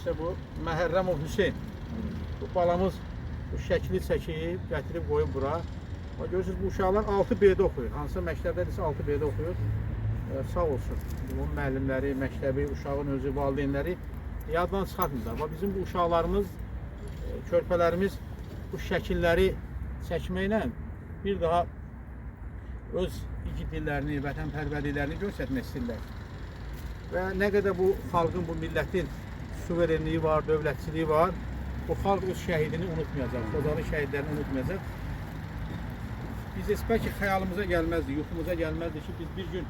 İşte bu Məhərrəmov Hüseyn. Bu balamız bu şəkli çəkib, gətirib qoyub bura. Görürsünüz, bu uşaqlar 6B-də oxuyur. Hansısa məktəbdədirsə 6B-də oxuyur. Sağ olsun. Bunun müəllimləri, məktəbi, uşağın özü, valideynləri yaddan çıxartmırlar. Bizim bu uşaqlarımız, körpələrimiz bu şəkilləri çəkməklə bir daha öz igidliklərini, vətənpərvərliklərini göstərmək istəyirlər. Və nə qədər bu xalqın, bu millətin suverenliyi var, dövlətçiliyi var, bu xalq öz şəhidini unutmayacaq, Xocalı şəhidlərini unutmayacaq. Biz heç bəlkə xəyalımıza gəlməzdi, yuxumuza gəlməzdi ki, biz bir gün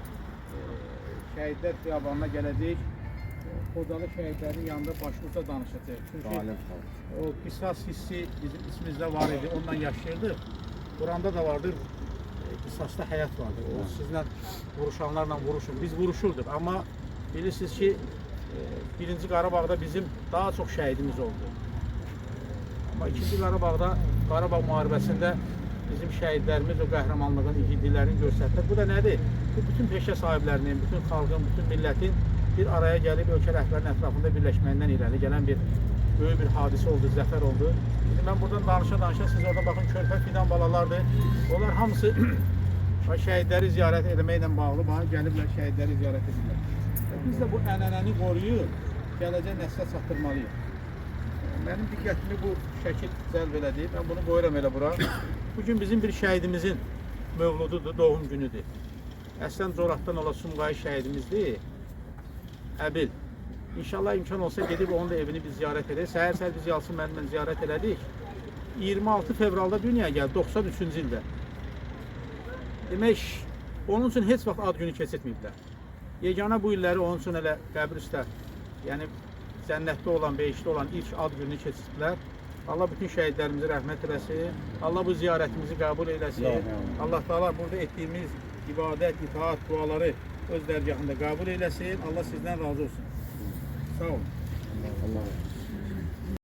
şəhidlər xiyabanına gələcəyik, Xocalı şəhidlərinin yanında başımızda danışacaq. Çünki o qisas hissi bizim içimizdə var idi, onunla yaşayırdıq. Quranda da vardır, qisasda həyat vardır. O sizlə vuruşanlarla vuruşun. Biz vuruşurduq, amma bilirsiniz ki, birinci Qarabağda bizim daha çox şəhidimiz oldu. Amma ikinci Qarabağda, Qarabağ müharibəsində bizim şəhidlərimiz o qəhrəmanlığın, igidliklərini göstərdilər. Bu da nədir? Bu bütün peşə sahiblərinin, bütün xalqın, bütün millətin bir araya gəlib ölkə rəhbərinin ətrafında birləşməyindən irəli gələn bir böyük bir hadisə oldu, zəfər oldu. Şimdi mən buradan danışa-danışa, siz orada baxın, körpə fidan balalardır. Onlar hamısı şəhidləri ziyarət etməklə bağlı, bana gəliblər, şəhidləri ziyarət edirlər. Biz də bu ənənəni qoruyub, gələcək nəslə çatdırmalıyıq. Mənim diqqətimi bu şəkil cəlb elədi. Mən bunu qoyuram elə bura. Bugün bizim bir şəhidimizin mövlududur, doğum günüdür. Əslən Coratdan olan Sumqayıt şəhidimizdir. Əbil. İnşallah imkan olsa gedib onun da evini biz ziyarət edək. Səhər-səhər biz Yalçın müəllimlə ziyarət elədik. 26 fevralda dünyaya gəldi, 93-cü ildə. Demək, onun üçün heç vaxt ad günü keçirtməyiblər. Yeganə bu illəri onun üçün elə qəbr üstə, yəni cənnətdə olan, behiştdə olan ilk ad gününü keçirtdilər. Allah bütün şəhidlərimizi rəhmət eləsin. Allah bu ziyarətimizi qəbul eləsin. Allah Teala burada etdiyimiz ibadət, itaat, duaları öz dərgahında qəbul eləsin. Allah sizdən razı olsun. Sağ olun. Allah razı olsun.